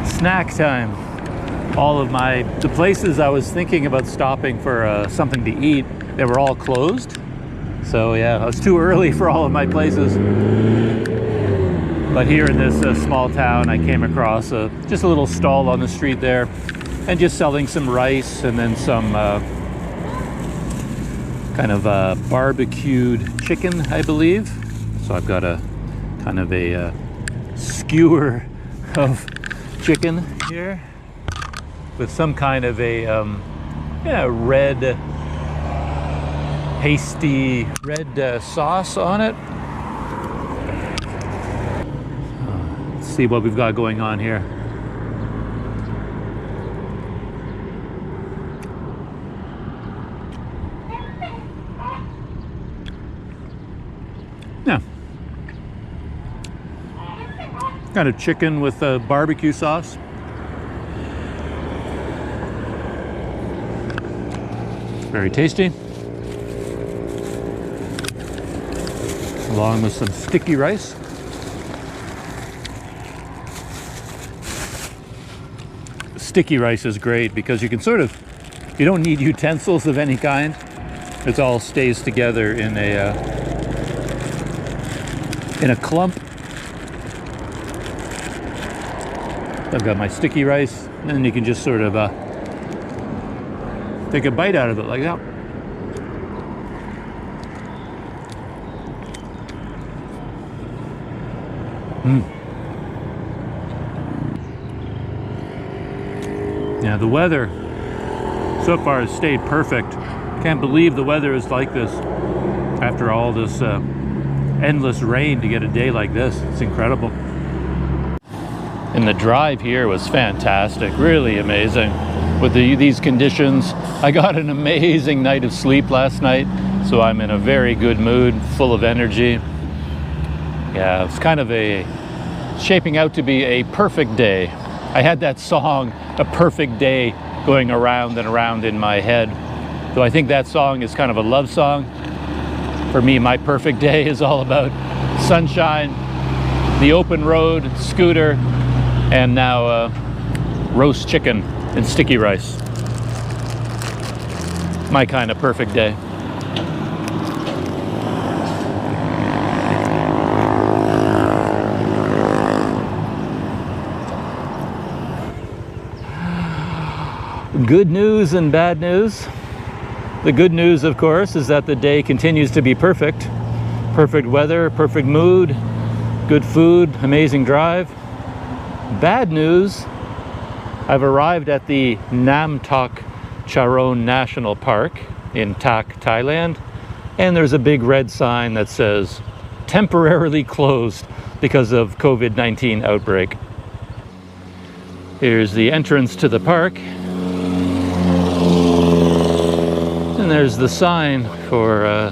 Snack time. All of the places I was thinking about stopping for something to eat, they were all closed. So yeah, it was too early for all of my places. But here in this small town, I came across just a little stall on the street there, and just selling some rice and then some kind of barbecued chicken, I believe. So I've got a kind of a skewer of chicken here with some kind of a red, pasty red sauce on it. Let's see what we've got going on here. Yeah. Kind of chicken with barbecue sauce. Very tasty. Along with some sticky rice. Sticky rice is great because you can you don't need utensils of any kind. It all stays together in a clump. I've got my sticky rice, and then you can just sort of take a bite out of it like that. Yeah, the weather so far has stayed perfect. Can't believe the weather is like this after all this endless rain to get a day like this. It's incredible. And the drive here was fantastic, really amazing. With these conditions, I got an amazing night of sleep last night, so I'm in a very good mood, full of energy. Yeah, it's kind of shaping out to be a perfect day. I had that song, A Perfect Day, going around and around in my head. So I think that song is kind of a love song. For me, my perfect day is all about sunshine, the open road, scooter, and now roast chicken and sticky rice. My kind of perfect day. Good news and bad news. The good news, of course, is that the day continues to be perfect. Perfect weather, perfect mood, good food, amazing drive. Bad news, I've arrived at the Namtok Pha Charoen National Park in Thailand, and there's a big red sign that says temporarily closed because of COVID-19 outbreak. Here's the entrance to the park. And there's the sign for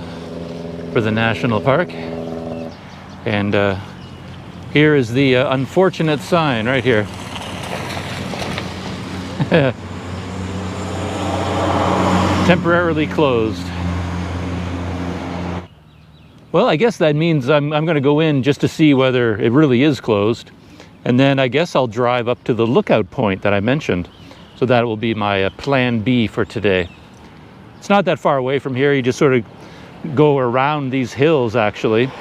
the national park. And here is the unfortunate sign right here. Temporarily closed. Well, I guess that means I'm going to go in just to see whether it really is closed. And then I guess I'll drive up to the lookout point that I mentioned. So that will be my plan B for today. It's not that far away from here. You just sort of go around these hills, actually,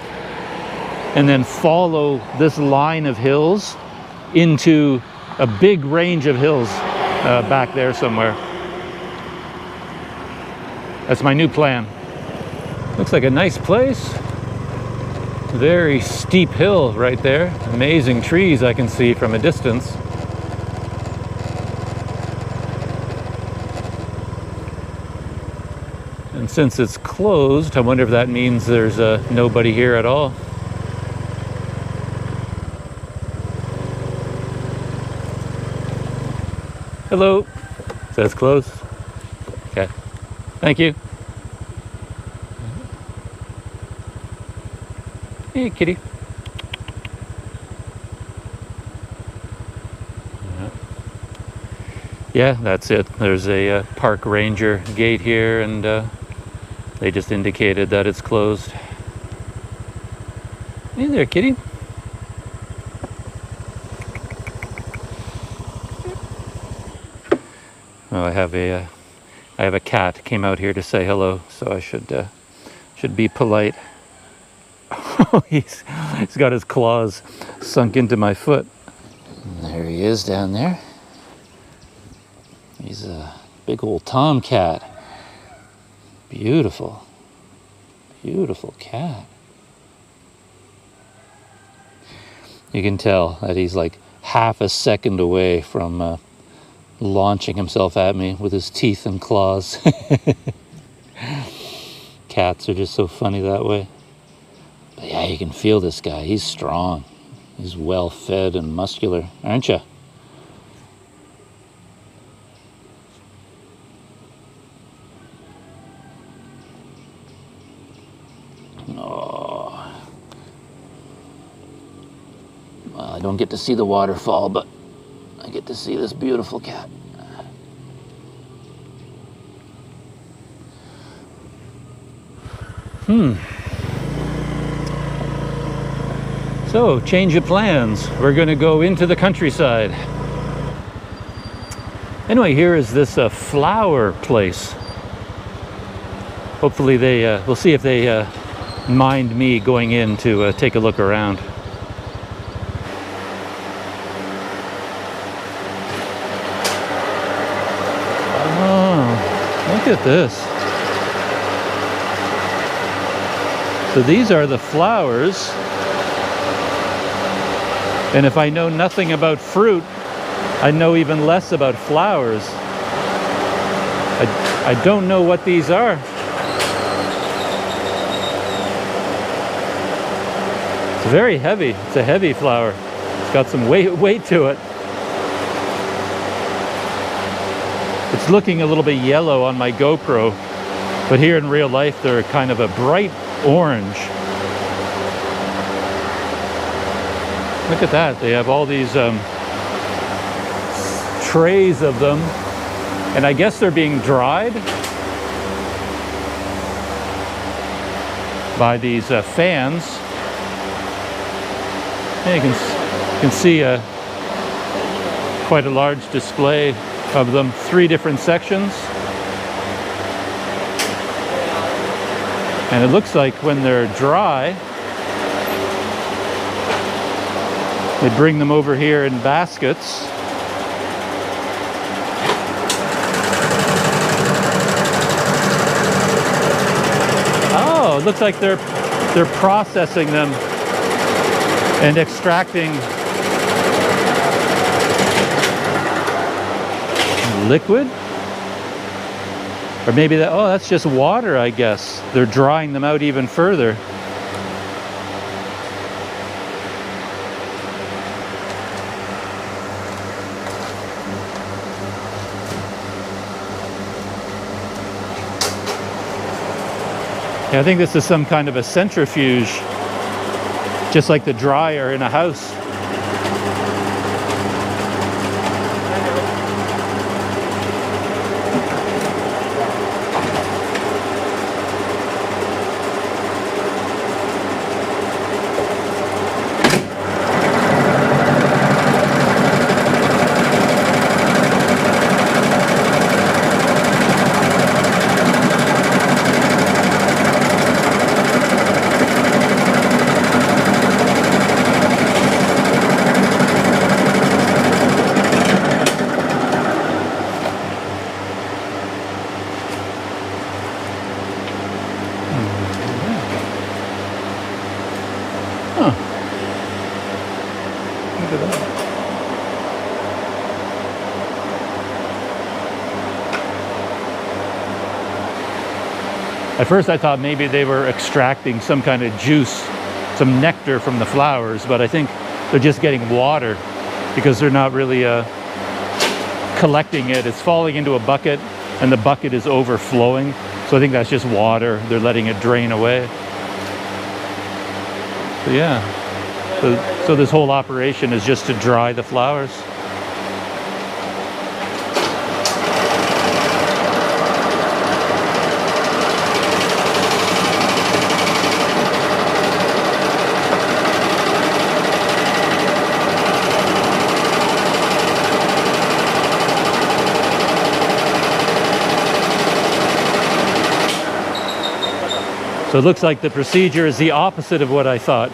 and then follow this line of hills into a big range of hills back there somewhere. That's my new plan. Looks like a nice place. Very steep hill right there. Amazing trees I can see from a distance. And since it's closed, I wonder if that means there's nobody here at all. Hello. Says closed. Okay. Thank you. Hey, kitty. Yeah, that's it. There's a park ranger gate here, and they just indicated that it's closed. Hey there, kitty. Oh, I have a cat came out here to say hello, so I should be polite. Oh, he's got his claws sunk into my foot. And there he is down there. He's a big old tomcat. Beautiful, beautiful cat. You can tell that he's like half a second away from launching himself at me with his teeth and claws. Cats are just so funny that way. But yeah, you can feel this guy. He's strong. He's well fed and muscular, aren't you? Oh. Well, I don't get to see the waterfall, but I get to see this beautiful cat. So, change of plans. We're going to go into the countryside. Anyway, here is this flower place. Hopefully we'll see if they mind me going in to take a look around. Oh, look at this. So these are the flowers. And if I know nothing about fruit, I know even less about flowers. I don't know what these are. It's very heavy. It's a heavy flower. It's got some weight to it. It's looking a little bit yellow on my GoPro, but here in real life they're kind of a bright orange. Look at that. They have all these trays of them, and I guess they're being dried by these fans. And you can see quite a large display of them, 3 different sections. And it looks like when they're dry, they bring them over here in baskets. Oh, it looks like they're processing them and extracting liquid. Or maybe that's just water, I guess. They're drying them out even further. Yeah, I think this is some kind of a centrifuge, just like the dryer in a house. At first I thought maybe they were extracting some kind of juice, some nectar from the flowers, but I think they're just getting water because they're not really collecting it. It's falling into a bucket and the bucket is overflowing. So I think that's just water. They're letting it drain away. So yeah, so this whole operation is just to dry the flowers. So it looks like the procedure is the opposite of what I thought.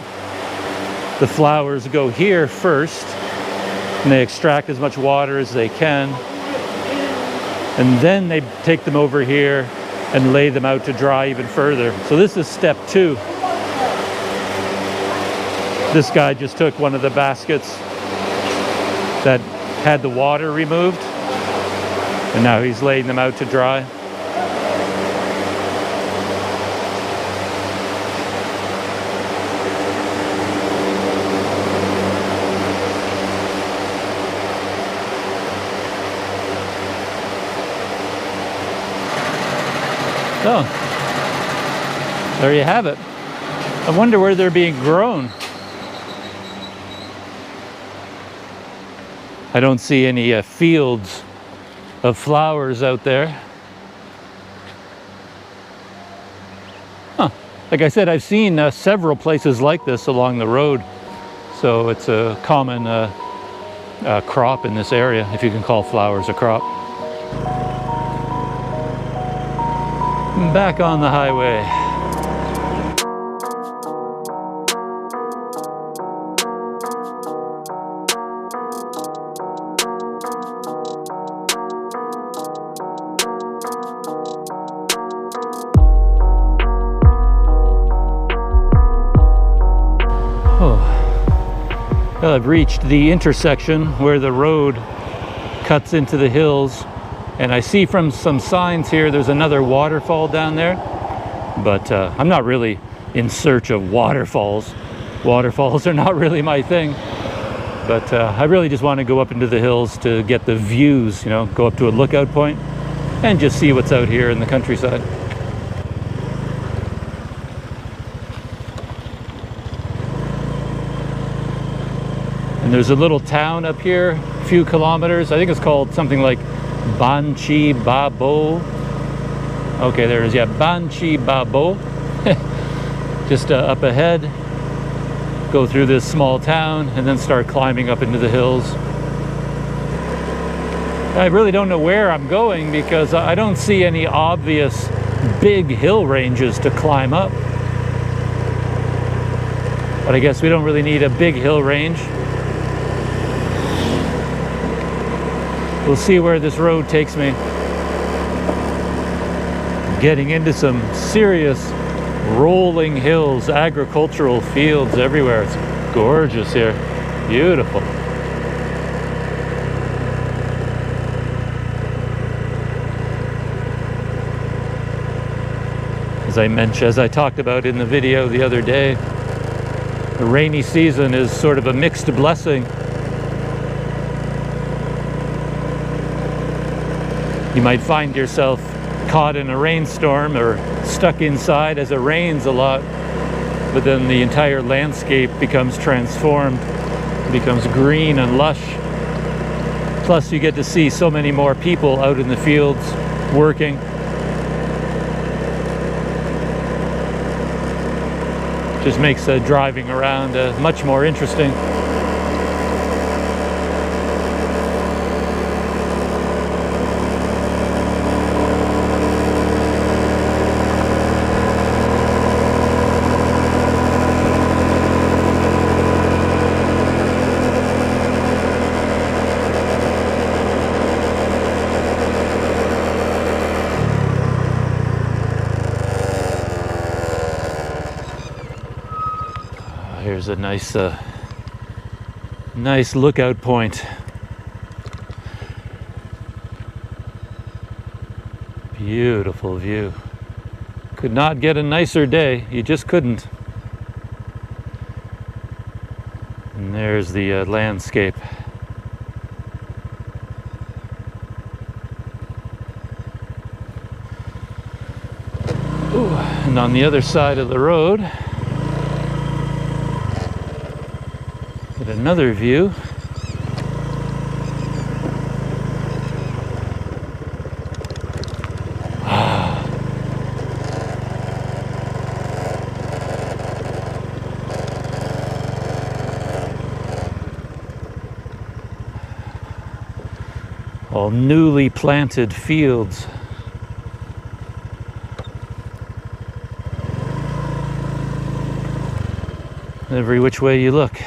The flowers go here first, and they extract as much water as they can, and then they take them over here and lay them out to dry even further. So this is step 2. This guy just took one of the baskets that had the water removed, and now he's laying them out to dry. So, there you have it. I wonder where they're being grown. I don't see any fields of flowers out there. Huh. Like I said, I've seen several places like this along the road. So it's a common crop in this area, if you can call flowers a crop. Back on the highway. Oh, well, I've reached the intersection where the road cuts into the hills. And I see from some signs here, there's another waterfall down there. But I'm not really in search of waterfalls. Waterfalls are not really my thing. But I really just want to go up into the hills to get the views, you know, go up to a lookout point and just see what's out here in the countryside. And there's a little town up here, a few kilometers. I think it's called something like Banchi Babo. Okay, there it is. Yeah, Banchi Babo. Just up ahead. Go through this small town and then start climbing up into the hills. I really don't know where I'm going because I don't see any obvious big hill ranges to climb up. But I guess we don't really need a big hill range. We'll see where this road takes me. Getting into some serious rolling hills, agricultural fields everywhere. It's gorgeous here. Beautiful. As I talked about in the video the other day, the rainy season is sort of a mixed blessing. You might find yourself caught in a rainstorm or stuck inside as it rains a lot, but then the entire landscape becomes transformed, becomes green and lush. Plus you get to see so many more people out in the fields working. Just makes driving around much more interesting. Here's a nice lookout point. Beautiful view. Could not get a nicer day. You just couldn't. And there's the landscape. Ooh, and on the other side of the road, another view. All newly planted fields. every which way you look.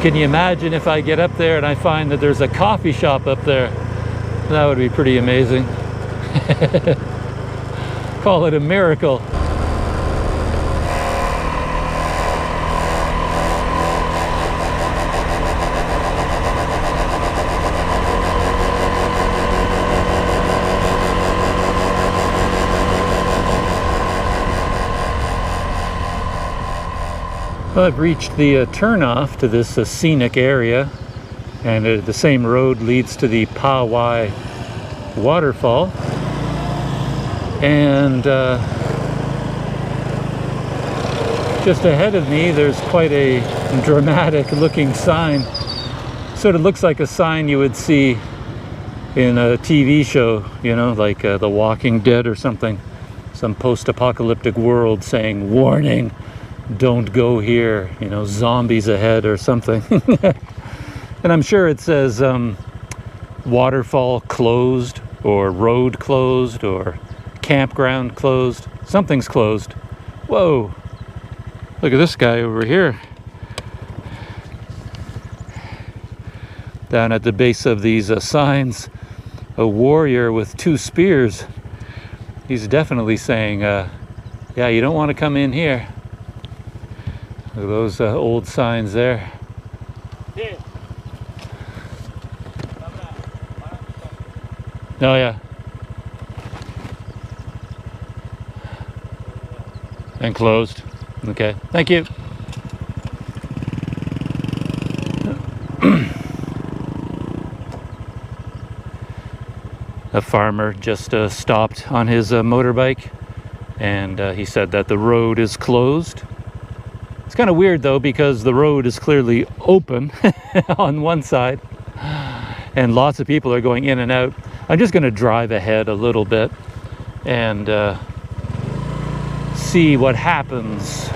Can you imagine if I get up there and I find that there's a coffee shop up there? That would be pretty amazing. Call it a miracle. Well, I've reached the turnoff to this scenic area, and the same road leads to the Pha waterfall. And just ahead of me, there's quite a dramatic looking sign. Sort of looks like a sign you would see in a TV show, you know, like The Walking Dead or something. Some post-apocalyptic world saying, "Warning, don't go here," you know, zombies ahead or something. And I'm sure it says waterfall closed, or road closed, or campground closed. Something's closed. Whoa, look at this guy over here. Down at the base of these signs, a warrior with 2 spears. He's definitely saying, yeah, you don't want to come in here. Look at those old signs there. Oh yeah. And closed. Okay, thank you. A farmer just stopped on his motorbike, and he said that the road is closed. It's kind of weird though, because the road is clearly open on one side and lots of people are going in and out. I'm just going to drive ahead a little bit and see what happens.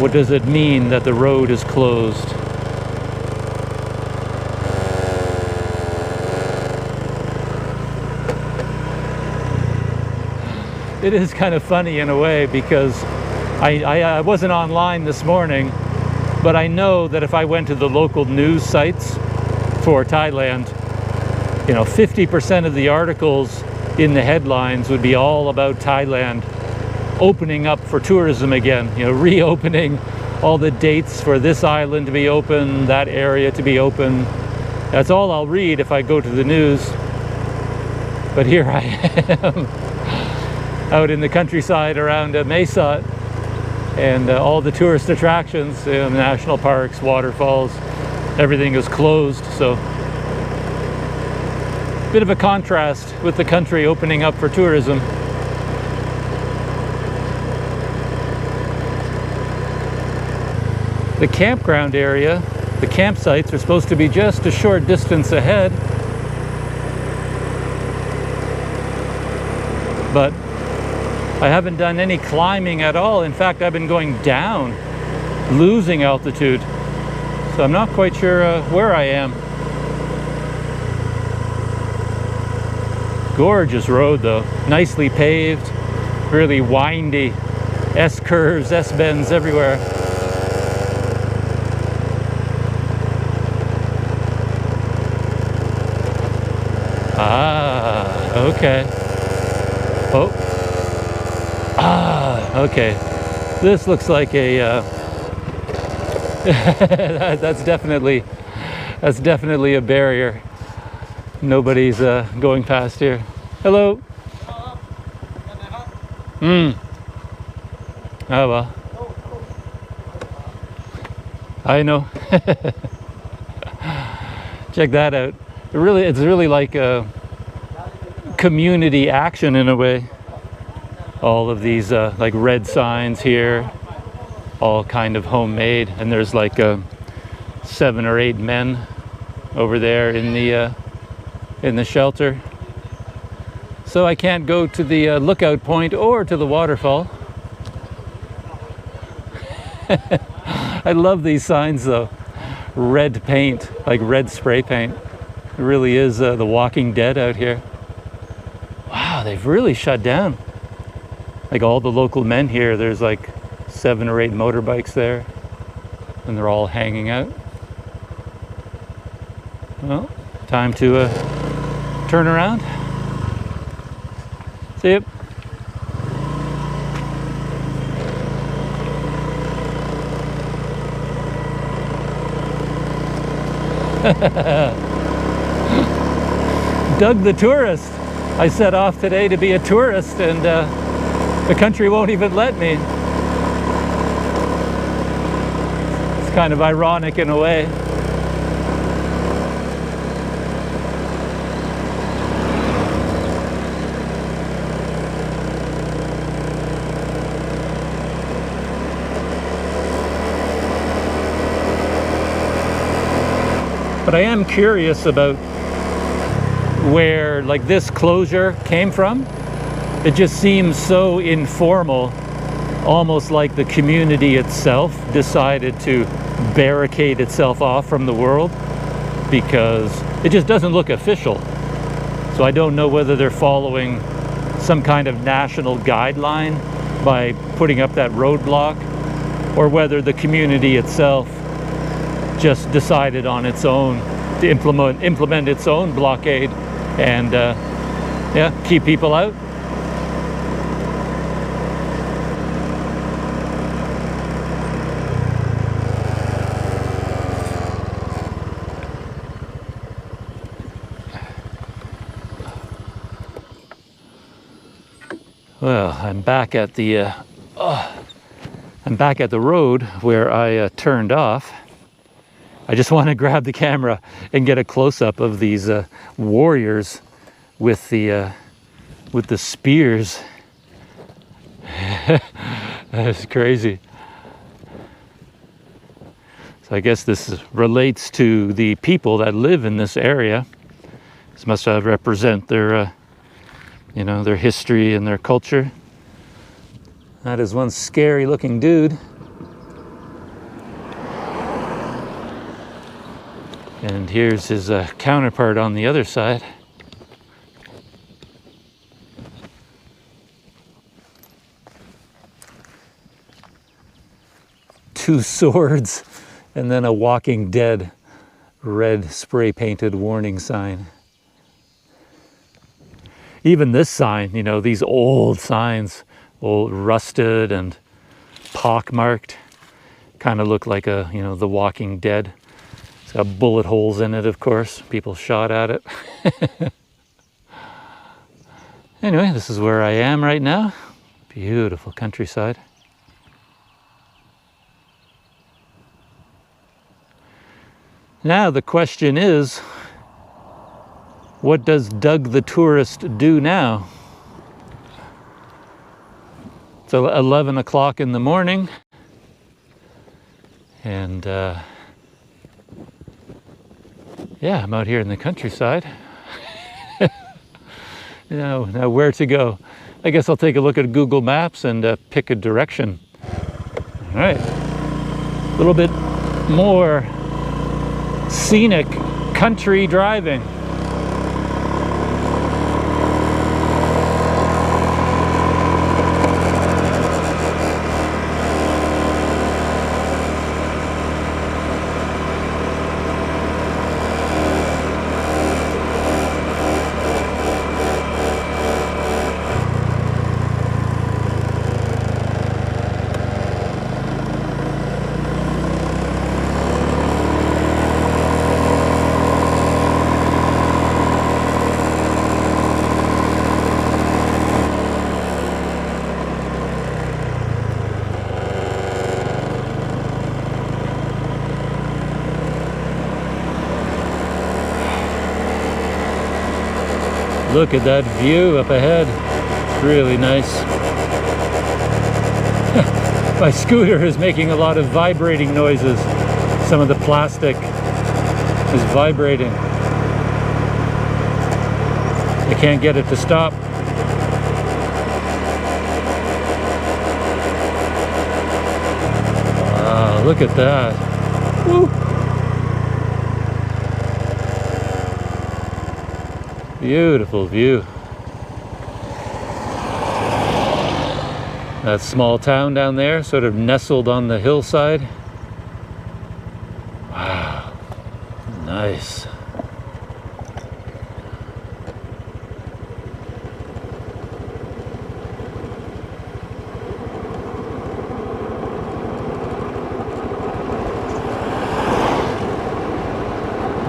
What does it mean that the road is closed? It is kind of funny in a way, because I wasn't online this morning, but I know that if I went to the local news sites for Thailand, you know, 50% of the articles in the headlines would be all about Thailand opening up for tourism again, you know, reopening, all the dates for this island to be open, that area to be open. That's all I'll read if I go to the news. But here I am out in the countryside around Mae Sot, and all the tourist attractions, national parks, waterfalls, everything is closed. So bit of a contrast with the country opening up for tourism. The campground area, the campsites, are supposed to be just a short distance ahead, but I haven't done any climbing at all. In fact, I've been going down, losing altitude. So I'm not quite sure where I am. Gorgeous road though, nicely paved, really windy, S-curves, S-bends everywhere. Ah, okay. Oh. Ah, okay. This looks like a that's definitely a barrier. Nobody's going past here. Hello. Oh well. I know. Check that out. It's really like a community action in a way. All of these like red signs here, all kind of homemade, and there's like 7 or 8 men over there in the shelter. So I can't go to the lookout point or to the waterfall. I love these signs though. Red paint, like red spray paint. It really is the Walking Dead out here. Wow, they've really shut down. Like all the local men here, there's like 7 or 8 motorbikes there, and they're all hanging out. Well, time to turn around. See you. Doug the tourist. I set off today to be a tourist, and the country won't even let me. It's kind of ironic in a way. But I am curious about where like this closure came from. It just seems so informal, almost like the community itself decided to barricade itself off from the world, because it just doesn't look official. So I don't know whether they're following some kind of national guideline by putting up that roadblock, or whether the community itself just decided on its own to implement its own blockade and yeah, keep people out. Well, I'm back at the road where I turned off. I just want to grab the camera and get a close-up of these warriors with the spears. That's crazy. So I guess this relates to the people that live in this area. This must represent their, you know, their history and their culture. That is one scary-looking dude. And here's his counterpart on the other side. Two swords and then a Walking Dead red spray painted warning sign. Even this sign, you know, these old signs, old rusted and pockmarked, kind of look like a, you know, the Walking Dead. It's got bullet holes in it, of course. People shot at it. Anyway, this is where I am right now. Beautiful countryside. Now the question is, what does Doug the tourist do now? It's 11 o'clock in the morning, and yeah, I'm out here in the countryside. Now where to go? I guess I'll take a look at Google Maps and pick a direction. All right, a little bit more scenic country driving. Look at that view up ahead. It's really nice. My scooter is making a lot of vibrating noises. Some of the plastic is vibrating. I can't get it to stop. Wow, look at that. Woo. Beautiful view. That small town down there, sort of nestled on the hillside. Wow, nice.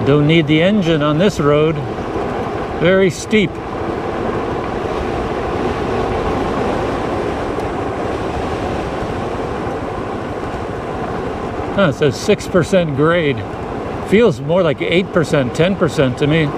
Don't need the engine on this road. Very steep. It says 6% grade. Feels more like 8%, 10% to me.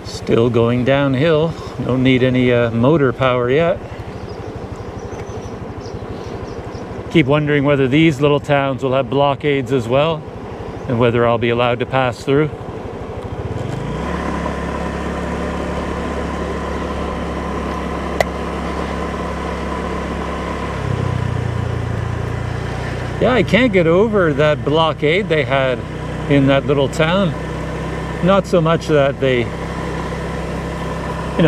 Still going downhill. Don't need any motor power yet. Keep wondering whether these little towns will have blockades as well, and whether I'll be allowed to pass through. Yeah, I can't get over that blockade they had in that little town. Not so much that they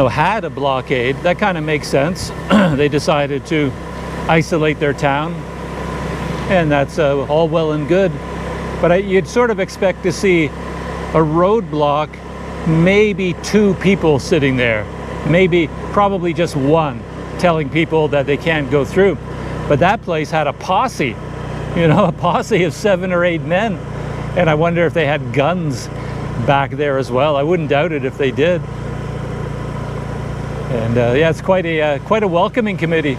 had a blockade. That kind of makes sense. They decided to isolate their town, and that's all well and good. But you'd sort of expect to see a roadblock, maybe 2 people sitting there, probably just one, telling people that they can't go through. But that place had a posse, a posse of 7 or 8 men, and I wonder if they had guns back there as well. I wouldn't doubt it if they did. And yeah, it's quite a welcoming committee.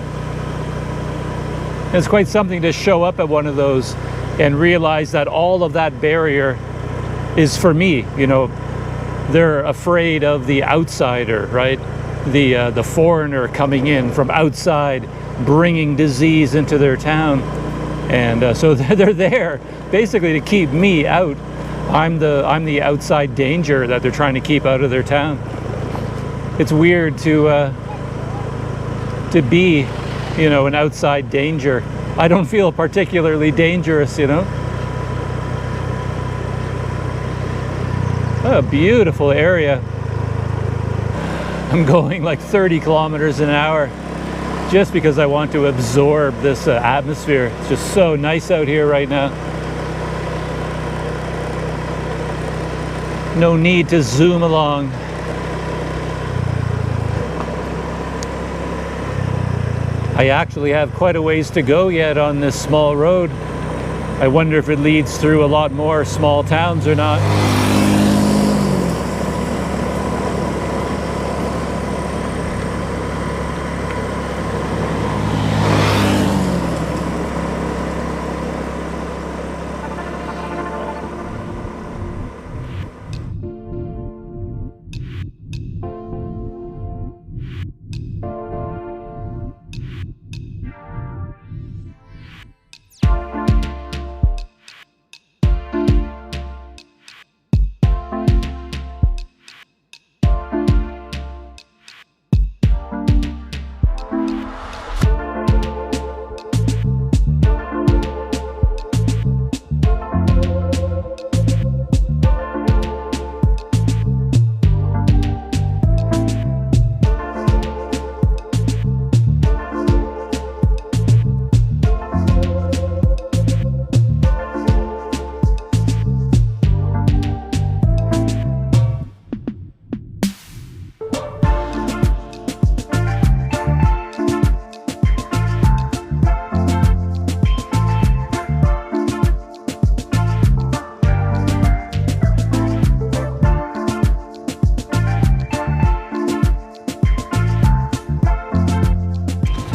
It's quite something to show up at one of those and realize that all of that barrier is for me. They're afraid of the outsider, right? The foreigner coming in from outside, bringing disease into their town, and so they're there basically to keep me out. I'm the outside danger that they're trying to keep out of their town. It's weird to be, an outside danger. I don't feel particularly dangerous, A beautiful area. I'm going like 30 kilometers an hour just because I want to absorb this atmosphere. It's just so nice out here right now. No need to zoom along. I actually have quite a ways to go yet on this small road. I wonder if it leads through a lot more small towns or not.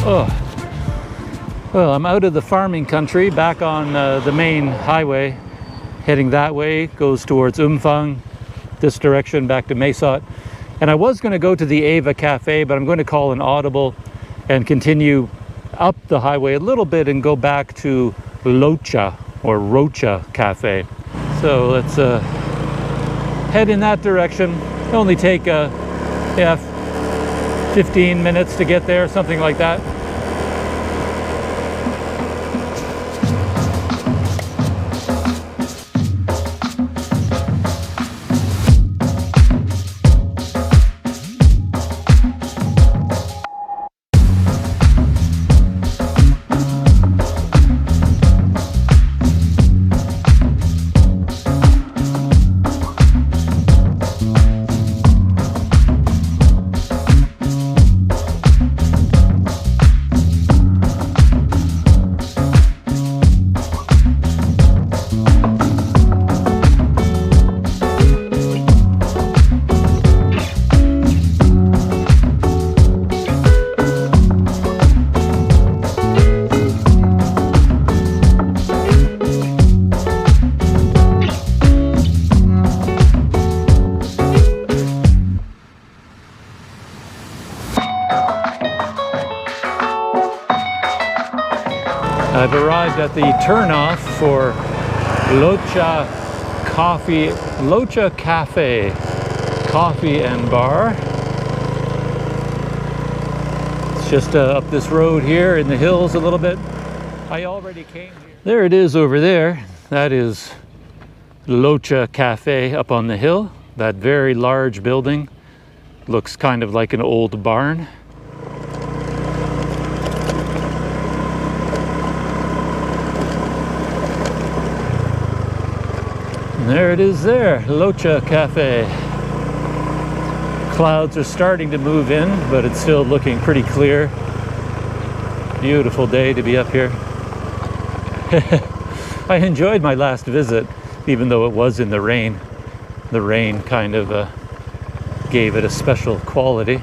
Oh, well, I'm out of the farming country, back on the main highway, heading that way, goes towards Umphang, this direction back to Mae Sot. And I was going to go to the Ava Cafe, but I'm going to call an audible and continue up the highway a little bit and go back to Locha or Rocha Cafe. So let's head in that direction. It'll only take 15 minutes to get there, something like that. I've arrived at the turnoff for Locha Cafe, coffee and bar. It's just up this road here in the hills a little bit. I already came here. There it is over there. That is Locha Cafe up on the hill. That very large building looks kind of like an old barn. There it is there, Locha Cafe. Clouds are starting to move in, but it's still looking pretty clear. Beautiful day to be up here. I enjoyed my last visit, even though it was in the rain. The rain kind of gave it a special quality.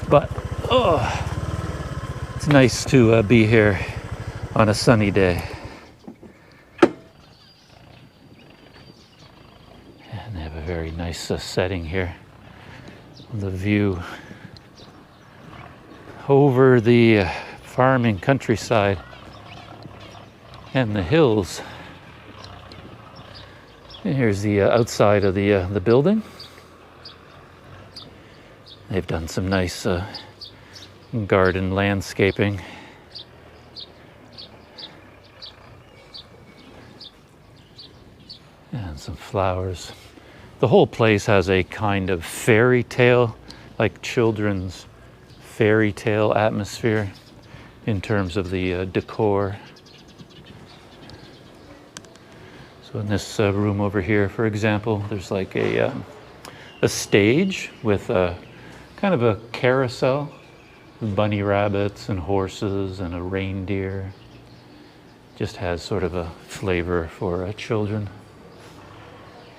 But, oh, it's nice to be here on a sunny day. Very nice setting here. The view over the farming countryside and the hills. And here's the outside of the building. They've done some nice garden landscaping. And some flowers. The whole place has a kind of fairy tale, like children's fairy tale atmosphere in terms of the decor. So in this room over here, for example, there's like a stage with a kind of a carousel, bunny rabbits and horses and a reindeer. Just has sort of a flavor for children.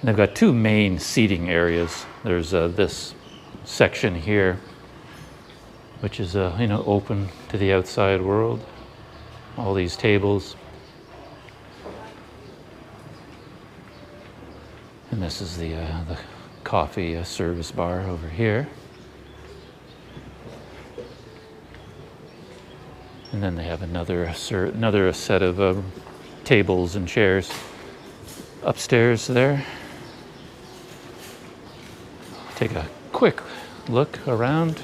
And they've got two main seating areas. There's this section here, which is open to the outside world. All these tables. And this is the coffee service bar over here. And then they have another set of tables and chairs upstairs there. Take a quick look around.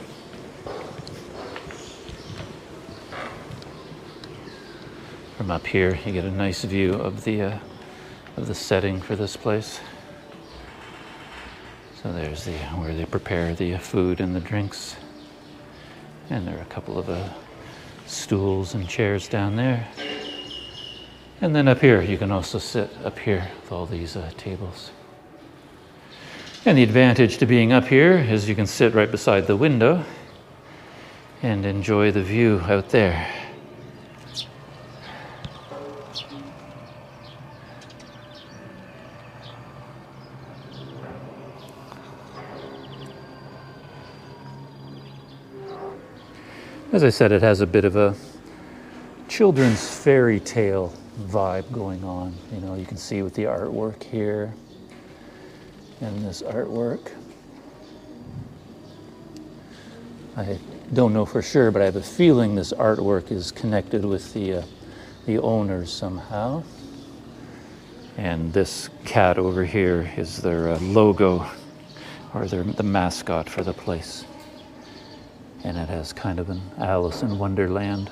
From up here, you get a nice view of the setting for this place. So there's where they prepare the food and the drinks, and there are a couple of stools and chairs down there. And then up here, you can also sit up here with all these tables. And the advantage to being up here is you can sit right beside the window and enjoy the view out there. As I said, it has a bit of a children's fairy tale vibe going on. You know, you can see with the artwork here and this artwork. I don't know for sure, but I have a feeling this artwork is connected with the owners somehow. And this cat over here is their logo, or the mascot for the place. And it has kind of an Alice in Wonderland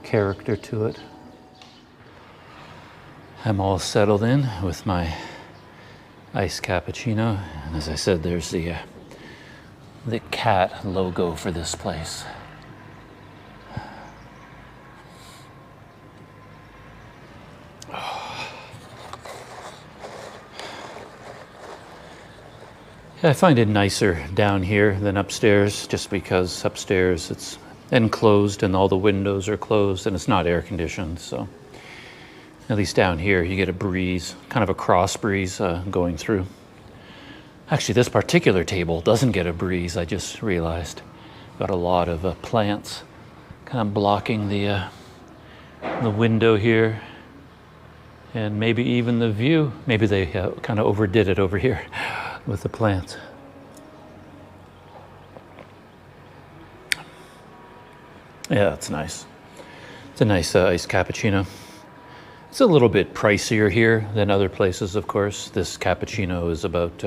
character to it. I'm all settled in with my iced cappuccino, and as I said, there's the cat logo for this place. I find it nicer down here than upstairs, just because upstairs it's enclosed and all the windows are closed and it's not air conditioned. So at least down here you get a breeze, kind of a cross breeze going through. Actually, this particular table doesn't get a breeze, I just realized. Got a lot of plants kind of blocking the window here, and maybe even the view. Maybe they kind of overdid it over here with the plants. Yeah, it's nice. It's a nice iced cappuccino. It's a little bit pricier here than other places, of course. This cappuccino is about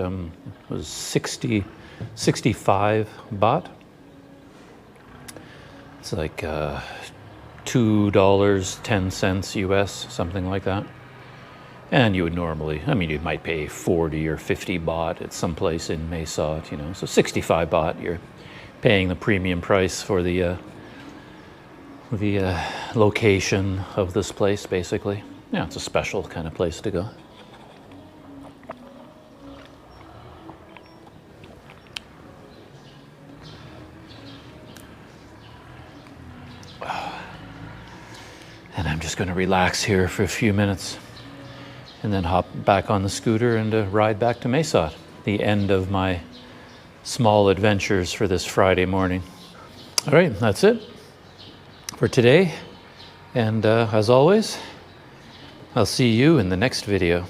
was 65 baht. It's like $2.10 US, something like that. And you would normally, I mean, you might pay 40 or 50 baht at some place in Mae Sot, you know. So 65 baht, you're paying the premium price for the location of this place, basically. Yeah, it's a special kind of place to go. And I'm just going to relax here for a few minutes and then hop back on the scooter and ride back to Mae Sot, the end of my small adventures for this Friday morning. All right, that's it for today. And as always, I'll see you in the next video.